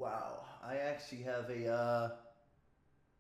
Wow, I actually have a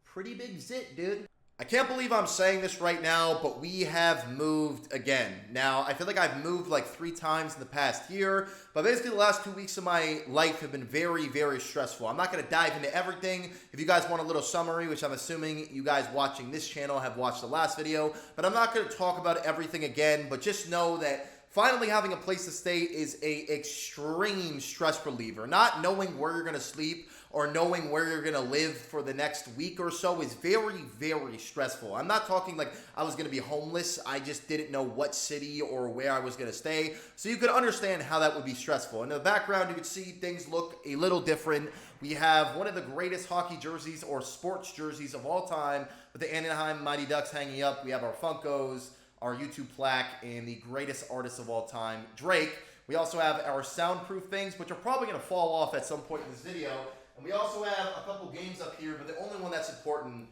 pretty big zit, dude. I can't believe I'm saying this right now, but we have moved again. Now, I feel like I've moved like 3 times in the past year, but basically the last 2 weeks of my life have been very, very stressful. I'm not going to dive into everything. If you guys want a little summary, which I'm assuming you guys watching this channel have watched the last video, but I'm not going to talk about everything again, but just know that finally having a place to stay is a extreme stress reliever. Not knowing where you're going to sleep or knowing where you're going to live for the next week or so is very, very stressful. I'm not talking like I was going to be homeless. I just didn't know what city or where I was going to stay. So you could understand how that would be stressful. In the background, you could see things look a little different. We have one of the greatest hockey jerseys or sports jerseys of all time with the Anaheim Mighty Ducks hanging up. We have our Funkos, our YouTube plaque, and the greatest artist of all time, Drake. We also have our soundproof things, which are probably going to fall off at some point in this video. And we also have a couple games up here, but the only one that's important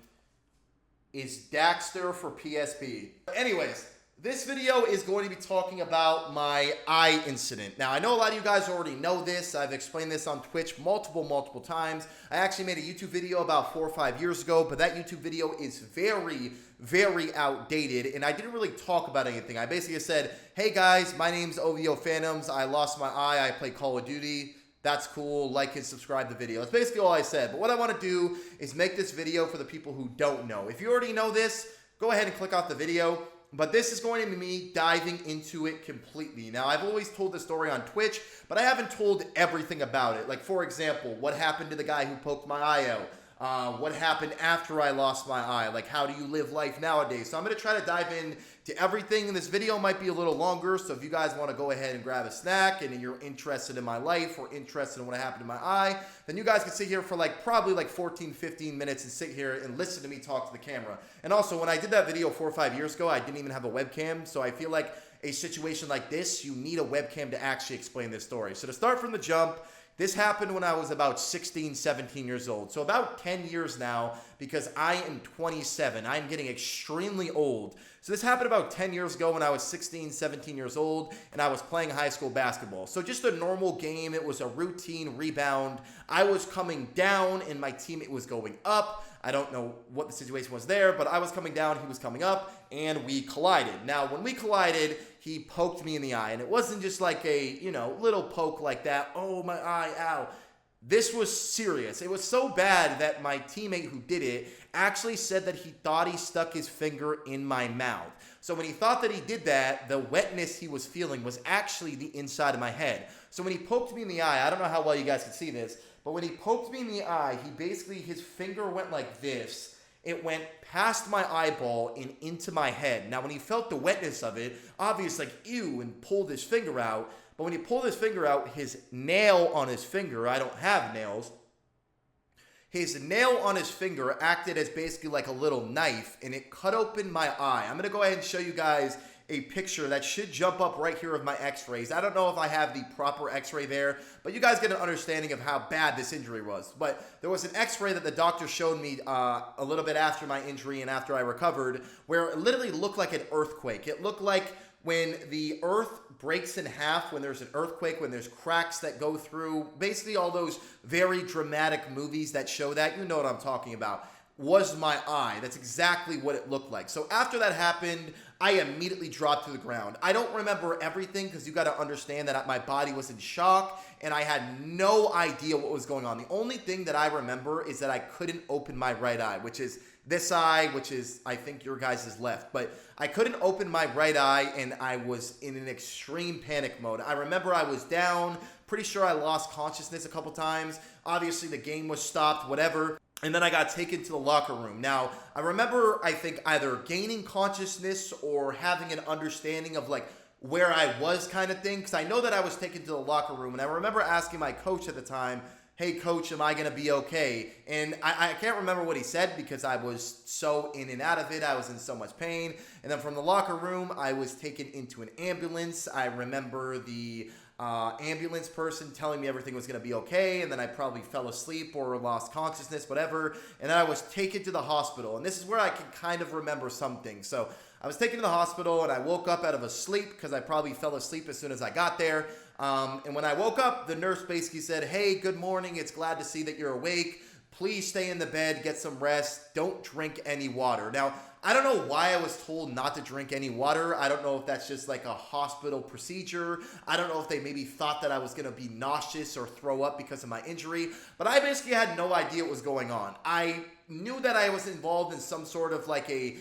is Daxter for PSP. Anyways, this video is going to be talking about my eye incident. Now, I know a lot of you guys already know this. I've explained this on Twitch multiple times. I actually made a YouTube video about 4 or 5 years ago, but that YouTube video is very, very outdated, and I didn't really talk about anything. I basically said, hey guys, my name's OVO Phantoms. I lost my eye. I play Call of Duty. That's cool. Like and subscribe to the video. That's basically all I said. But what I want to do is make this video for the people who don't know. If you already know this, go ahead and click off the video. But this is going to be me diving into it completely. Now, I've always told the story on Twitch, but I haven't told everything about it. Like, for example, what happened to the guy who poked my eye out? What happened after I lost my eye? Like, how do you live life nowadays? So I'm going to try to dive in to everything. And this video might be a little longer, so if you guys want to go ahead and grab a snack and you're interested in my life or interested in what happened to my eye, then you guys can sit here for probably 14, 15 minutes and sit here and listen to me talk to the camera. And also, when I did that video 4 or 5 years ago, I didn't even have a webcam, so I feel like a situation like this, you need a webcam to actually explain this story. So to start from the jump, this happened when I was about 16, 17 years old. So about 10 years now, because I am 27. I'm getting extremely old. So this happened about 10 years ago when I was 16, 17 years old, and I was playing high school basketball. So just a normal game. It was a routine rebound. I was coming down, and my teammate was going up. I don't know what the situation was there, but I was coming down, he was coming up, and we collided. Now, when we collided, he poked me in the eye, and it wasn't just like a, little poke like that. Oh, my eye, ow. This was serious. It was so bad that my teammate who did it actually said that he thought he stuck his finger in my mouth. So when he thought that he did that, the wetness he was feeling was actually the inside of my head. So when he poked me in the eye, I don't know how well you guys can see this, but when he poked me in the eye, his finger went like this. It went past my eyeball and into my head. Now, when he felt the wetness of it, obviously ew, and pulled his finger out. But when he pulled his finger out, his nail on his finger, I don't have nails, his nail on his finger acted as basically like a little knife, and it cut open my eye. I'm going to go ahead and show you guys a picture that should jump up right here of my x-rays. I don't know if I have the proper x-ray there, but you guys get an understanding of how bad this injury was. But there was an x-ray that the doctor showed me a little bit after my injury and after I recovered, where it literally looked like an earthquake. It looked like when the earth breaks in half, when there's an earthquake, when there's cracks that go through, basically all those very dramatic movies that show that, you know what I'm talking about, was my eye. That's exactly what it looked like. So after that happened, I immediately dropped to the ground. I don't remember everything because you got to understand that my body was in shock and I had no idea what was going on. The only thing that I remember is that I couldn't open my right eye, which is this eye, which is, I think, your guys' left. But I couldn't open my right eye, and I was in an extreme panic mode. I remember I was down. Pretty sure I lost consciousness a couple times. Obviously, the game was stopped, whatever. And then I got taken to the locker room. Now, I remember, I think, either gaining consciousness or having an understanding of, where I was kind of thing. Because I know that I was taken to the locker room. And I remember asking my coach at the time, hey, coach, am I going to be okay? And I can't remember what he said because I was so in and out of it. I was in so much pain. And then from the locker room, I was taken into an ambulance. I remember the ambulance person telling me everything was going to be okay, and then I probably fell asleep or lost consciousness, whatever, and then I was taken to the hospital. And this is where I can kind of remember some things. So I was taken to the hospital, and I woke up out of a sleep because I probably fell asleep as soon as I got there. And when I woke up, the nurse basically said, hey, good morning. It's glad to see that you're awake. Please stay in the bed, get some rest. Don't drink any water. Now, I don't know why I was told not to drink any water. I don't know if that's just like a hospital procedure. I don't know if they maybe thought that I was going to be nauseous or throw up because of my injury. But I basically had no idea what was going on. I knew that I was involved in some sort of like a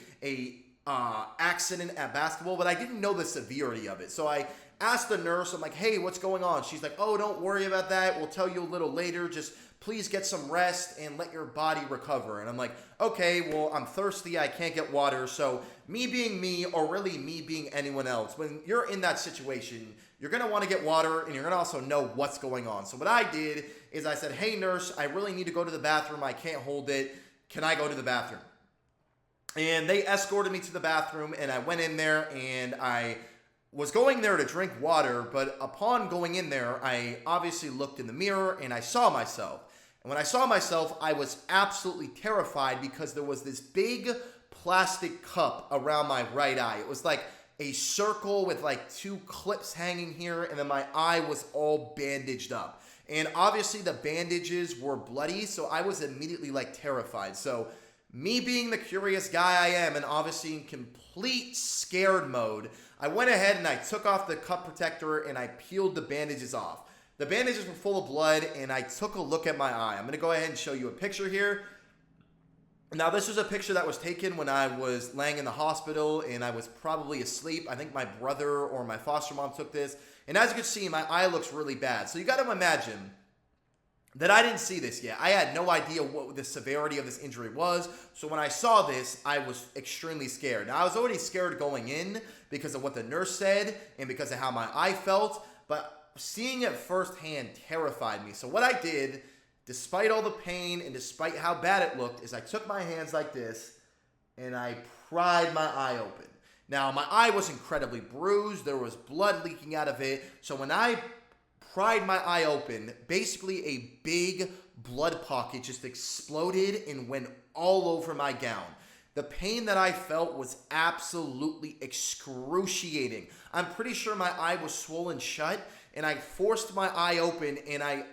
accident at basketball, but I didn't know the severity of it. So I asked the nurse, I'm like, hey, what's going on? She's like, oh, don't worry about that. We'll tell you a little later. Just please get some rest and let your body recover. And I'm like, okay, well, I'm thirsty. I can't get water. So me being me, or really me being anyone else, when you're in that situation, you're going to want to get water and you're going to also know what's going on. So what I did is I said, hey, nurse, I really need to go to the bathroom. I can't hold it. Can I go to the bathroom? And they escorted me to the bathroom, and I went in there, and I was going there to drink water, but upon going in there, I obviously looked in the mirror, and I saw myself. And when I saw myself, I was absolutely terrified because there was this big plastic cup around my right eye. It was like a circle with like 2 clips hanging here, and then my eye was all bandaged up. And obviously the bandages were bloody, so I was immediately like terrified. So me being the curious guy I am, and obviously in complete scared mode, I went ahead and I took off the cup protector and I peeled the bandages off. The bandages were full of blood, and I took a look at my eye. I'm going to go ahead and show you a picture here. Now, this was a picture that was taken when I was laying in the hospital, and I was probably asleep. I think my brother or my foster mom took this. And as you can see, my eye looks really bad. So you got to imagine that I didn't see this yet. I had no idea what the severity of this injury was. So when I saw this, I was extremely scared. Now, I was already scared going in because of what the nurse said and because of how my eye felt. But seeing it firsthand terrified me. So what I did, despite all the pain and despite how bad it looked, is I took my hands like this and I pried my eye open. Now, my eye was incredibly bruised. There was blood leaking out of it. So when I pried my eye open, basically a big blood pocket just exploded and went all over my gown. The pain that I felt was absolutely excruciating. I'm pretty sure my eye was swollen shut, and I forced my eye open, and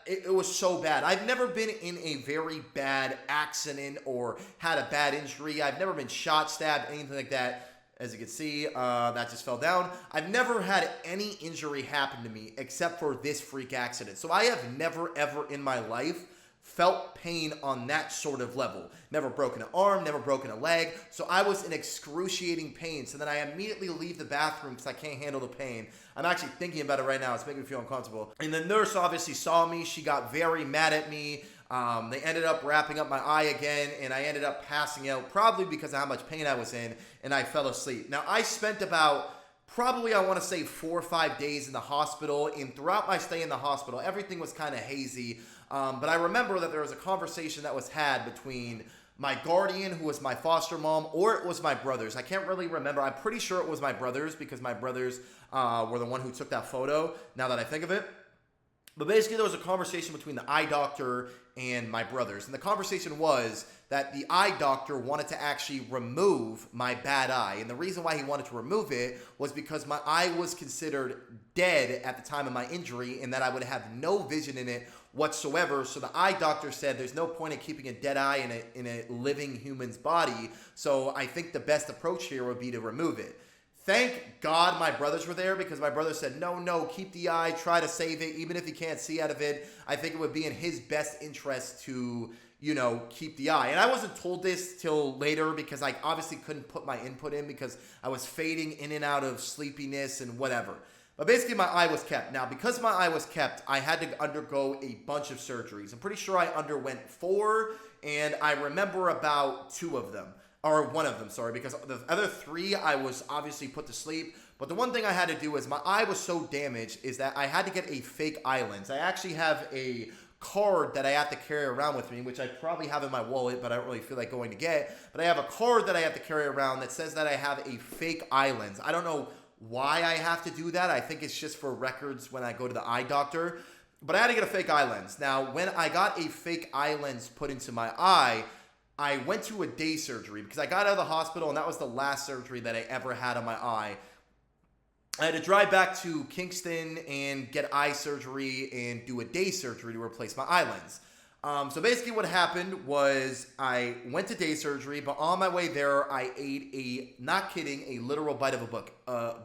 it was so bad. I've never been in a very bad accident or had a bad injury. I've never been shot, stabbed, anything like that. As you can see, that just fell down. I've never had any injury happen to me except for this freak accident. So I have never, ever in my life felt pain on that sort of level. Never broken an arm, never broken a leg. So I was in excruciating pain. So then I immediately leave the bathroom because I can't handle the pain. I'm actually thinking about it right now. It's making me feel uncomfortable. And the nurse obviously saw me. She got very mad at me. They ended up wrapping up my eye again, and I ended up passing out probably because of how much pain I was in, and I fell asleep. Now, I spent about probably, I want to say, 4 or 5 days in the hospital, and throughout my stay in the hospital, everything was kind of hazy, but I remember that there was a conversation that was had between my guardian, who was my foster mom, or it was my brothers. I can't really remember. I'm pretty sure it was my brothers because my brothers were the one who took that photo, now that I think of it. But basically, there was a conversation between the eye doctor and my brothers. And the conversation was that the eye doctor wanted to actually remove my bad eye. And the reason why he wanted to remove it was because my eye was considered dead at the time of my injury and that I would have no vision in it whatsoever. So the eye doctor said there's no point in keeping a dead eye in a living human's body. So I think the best approach here would be to remove it. Thank God my brothers were there because my brother said, no, keep the eye, try to save it. Even if he can't see out of it, I think it would be in his best interest to, keep the eye. And I wasn't told this till later because I obviously couldn't put my input in because I was fading in and out of sleepiness and whatever. But basically my eye was kept. Now, because my eye was kept, I had to undergo a bunch of surgeries. I'm pretty sure I underwent 4, and I remember about 2 of them. Or one of them, sorry, because the other 3 I was obviously put to sleep. But the one thing I had to do is my eye was so damaged is that I had to get a fake eye lens. I actually have a card that I have to carry around with me, which I probably have in my wallet, but I don't really feel like going to get. But I have a card that I have to carry around that says that I have a fake eye lens. I don't know why I have to do that. I think it's just for records when I go to the eye doctor. But I had to get a fake eye lens. Now, when I got a fake eye lens put into my eye, I went to a day surgery because I got out of the hospital and that was the last surgery that I ever had on my eye. I had to drive back to Kingston and get eye surgery and do a day surgery to replace my eye lens. So basically what happened was I went to day surgery, but on my way there, I ate not kidding, a literal bite of a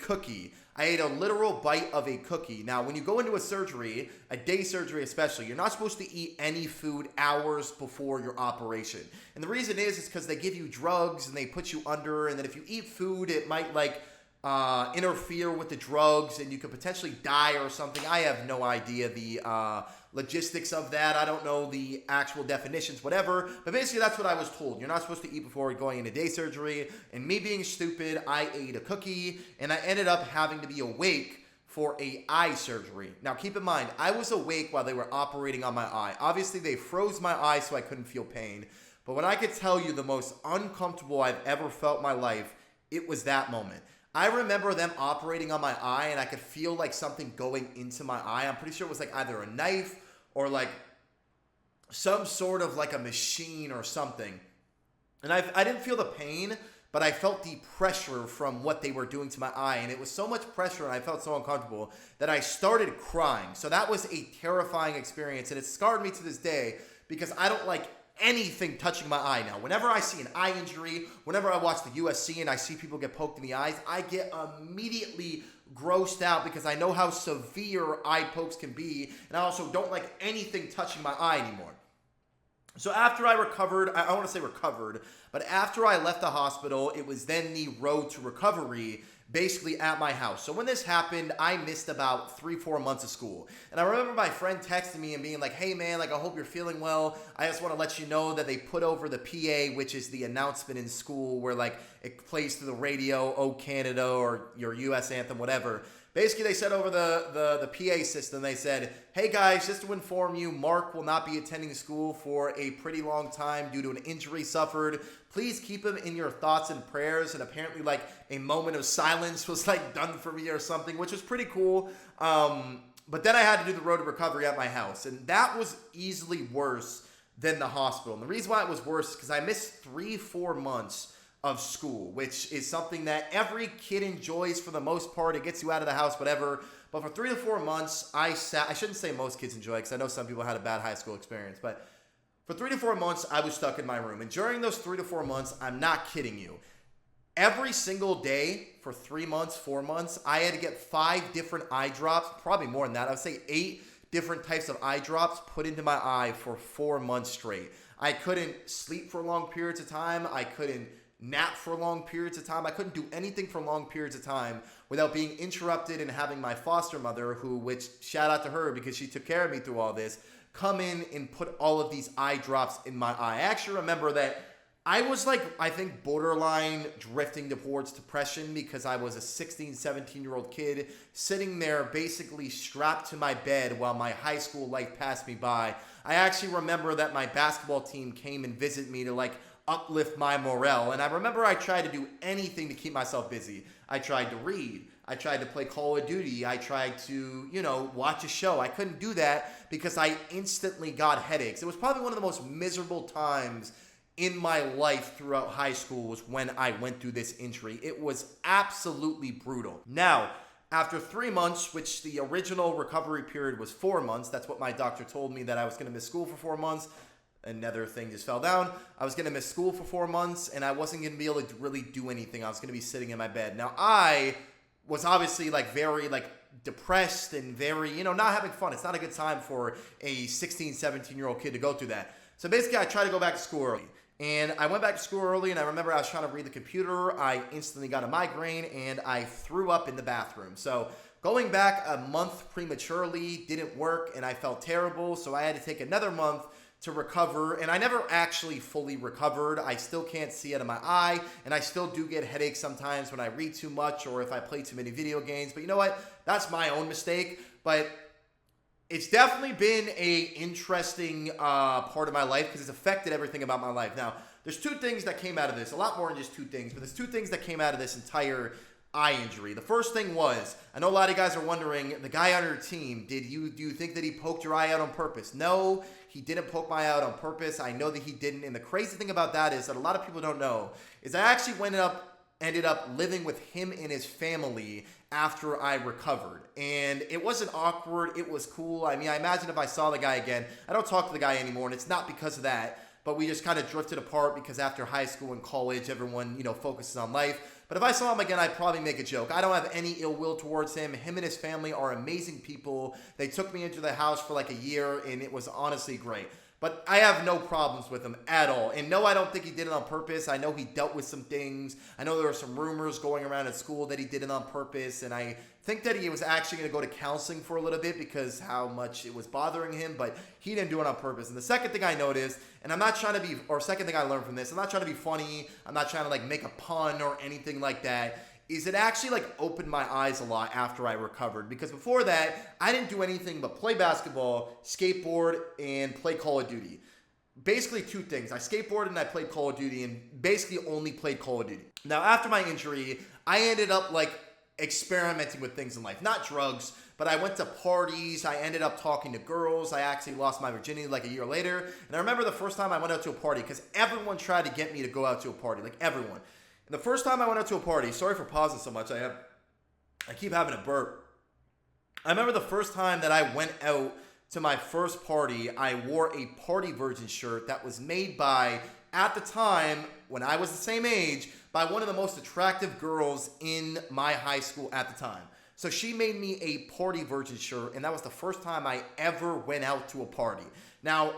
cookie. I ate a literal bite of a cookie. Now, when you go into a surgery, a day surgery especially, you're not supposed to eat any food hours before your operation. And the reason is because they give you drugs and they put you under, and then if you eat food, it might interfere with the drugs and you could potentially die or something. I have no idea the logistics of that. I don't know the actual definitions, whatever. But basically, that's what I was told. You're not supposed to eat before going into day surgery. And me being stupid, I ate a cookie and I ended up having to be awake for a eye surgery. Now, keep in mind, I was awake while they were operating on my eye. Obviously, they froze my eye so I couldn't feel pain. But when I could tell you the most uncomfortable I've ever felt in my life, it was that moment. I remember them operating on my eye and I could feel like something going into my eye. I'm pretty sure it was like either a knife or like some sort of like a machine or something. And I didn't feel the pain, but I felt the pressure from what they were doing to my eye. And it was so much pressure and I felt so uncomfortable that I started crying. So that was a terrifying experience and it scarred me to this day because I don't like anything touching my eye now. Whenever I see an eye injury, whenever I watch the UFC and I see people get poked in the eyes, I get immediately grossed out because I know how severe eye pokes can be, and I also don't like anything touching my eye anymore. So after I recovered, I want to say recovered, but after I left the hospital, it was then the road to recovery basically at my house. So when this happened, I missed about 3-4 months of school. And I remember my friend texting me and being like, hey man, like I hope you're feeling well. I just want to let you know that they put over the PA, which is the announcement in school where like it plays through the radio, "Oh Canada" or your US anthem, whatever. Basically, they said over the PA system, they said, hey guys, just to inform you, Mark will not be attending school for a pretty long time due to an injury suffered. Please keep him in your thoughts and prayers. And apparently like a moment of silence was like done for me or something, which was pretty cool. But then I had to do the road to recovery at my house. And that was easily worse than the hospital. And the reason why it was worse is because I missed 3-4 months of school, which is something that every kid enjoys for the most part. It gets you out of the house, whatever. But for 3 to 4 months, I shouldn't say most kids enjoy it because I know some people had a bad high school experience, but for 3 to 4 months, I was stuck in my room. And during those 3 to 4 months, I'm not kidding you, every single day for 3 months, 4 months, I had to get 5 different eye drops, probably more than that. I would say 8 different types of eye drops put into my eye for 4 months straight. I couldn't sleep for long periods of time. I couldn't nap for long periods of time. I couldn't do anything for long periods of time without being interrupted and having my foster mother, which shout out to her because she took care of me through all this, come in and put all of these eye drops in my eye. I actually remember that I was like, I think borderline drifting towards depression because I was a 16, 17-year-old kid sitting there basically strapped to my bed while my high school life passed me by. I actually remember that my basketball team came and visited me to like uplift my morale. And I remember I tried to do anything to keep myself busy. I tried to read. I tried to play Call of Duty. I tried to, watch a show. I couldn't do that because I instantly got headaches. It was probably one of the most miserable times in my life throughout high school was when I went through this injury. It was absolutely brutal. Now, after 3 months, which the original recovery period was 4 months, that's what my doctor told me, that I was going to miss school for 4 months. Another thing just fell down. I was going to miss school for 4 months, and I wasn't going to be able to really do anything. I was going to be sitting in my bed. Now, I was obviously very depressed and very, not having fun. It's not a good time for a 16, 17-year-old kid to go through that. So basically, I tried to go back to school early. And I went back to school early, and I remember I was trying to read the computer. I instantly got a migraine, and I threw up in the bathroom. So going back a month prematurely didn't work, and I felt terrible. So I had to take another month to recover, and I never actually fully recovered. I still can't see out of my eye, and I still do get headaches sometimes when I read too much or if I play too many video games. But you know what? That's my own mistake. But it's definitely been a interesting part of my life because it's affected everything about my life. Now, there's 2 things that came out of this. A lot more than just 2 things, but there's 2 things that came out of this entire eye injury. The first thing was, I know a lot of you guys are wondering, the guy on your team, do you think that he poked your eye out on purpose? No, he didn't poke my eye out on purpose. I know that he didn't. And the crazy thing about that is that a lot of people don't know is I actually went up ended up living with him and his family after I recovered. And it wasn't awkward. It was cool. I mean, I imagine if I saw the guy again, I don't talk to the guy anymore, and it's not because of that, but we just kind of drifted apart because after high school and college, everyone, focuses on life. But if I saw him again, I'd probably make a joke. I don't have any ill will towards him. Him and his family are amazing people. They took me into the house for like a year, and it was honestly great. But I have no problems with him at all. And no, I don't think he did it on purpose. I know he dealt with some things. I know there were some rumors going around at school that he did it on purpose. And I think that he was actually going to go to counseling for a little bit because how much it was bothering him. But he didn't do it on purpose. And the second thing I noticed, and I'm not trying to be, or second thing I learned from this, I'm not trying to be funny. I'm not trying to like make a pun or anything like that. Is it actually like opened my eyes a lot after I recovered. Because before that, I didn't do anything but play basketball, skateboard, and play Call of Duty. Basically two things. I skateboarded and I played Call of Duty and basically only played Call of Duty. Now, after my injury, I ended up like experimenting with things in life. Not drugs, but I went to parties. I ended up talking to girls. I actually lost my virginity like a year later. And I remember the first time I went out to a party because everyone tried to get me to go out to a party. Like everyone. The first time I went out to a party, sorry for pausing so much, I keep having a burp. I remember the first time that I went out to my first party, I wore a Party Virgin shirt that was made by, at the time, when I was the same age, by one of the most attractive girls in my high school at the time. So she made me a Party Virgin shirt, and that was the first time I ever went out to a party. Now,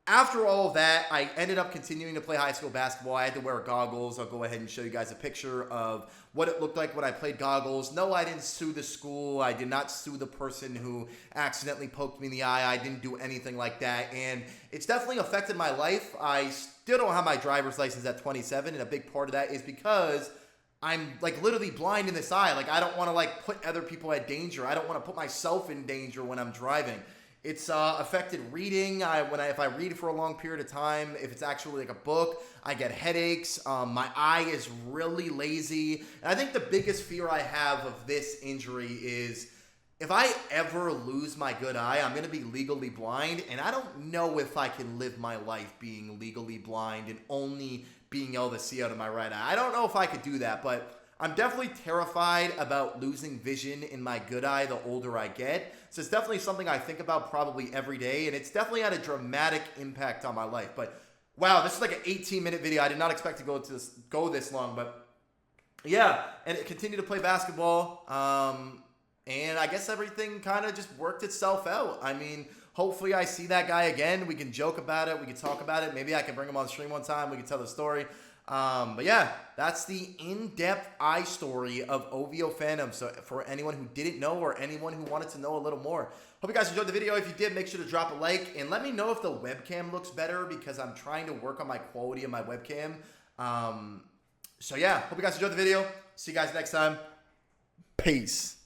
after all of that, I ended up continuing to play high school basketball. I had to wear goggles. I'll go ahead and show you guys a picture of what it looked like when I played goggles. No, I didn't sue the school. I did not sue the person who accidentally poked me in the eye. I didn't do anything like that. And it's definitely affected my life. I still don't have my driver's license at 27. And a big part of that is because I'm like literally blind in this eye. Like I don't want to like put other people at danger. I don't want to put myself in danger when I'm driving. It's affected reading. If I read for a long period of time, if it's actually like a book, I get headaches. My eye is really lazy. And I think the biggest fear I have of this injury is if I ever lose my good eye, I'm going to be legally blind. And I don't know if I can live my life being legally blind and only being able to see out of my right eye. I don't know if I could do that, but I'm definitely terrified about losing vision in my good eye the older I get. So it's definitely something I think about probably every day, and it's definitely had a dramatic impact on my life. But wow, this is like an 18-minute video. I did not expect to go this long, but yeah, and it continued to play basketball. And I guess everything kind of just worked itself out. I mean, hopefully I see that guy again. We can joke about it. We can talk about it. Maybe I can bring him on stream one time. We can tell the story. But yeah, that's the in-depth eye story of OVO fandom. So for anyone who didn't know or anyone who wanted to know a little more, hope you guys enjoyed the video. If you did, make sure to drop a like and let me know if the webcam looks better because I'm trying to work on my quality of my webcam. So yeah, hope you guys enjoyed the video. See you guys next time. Peace.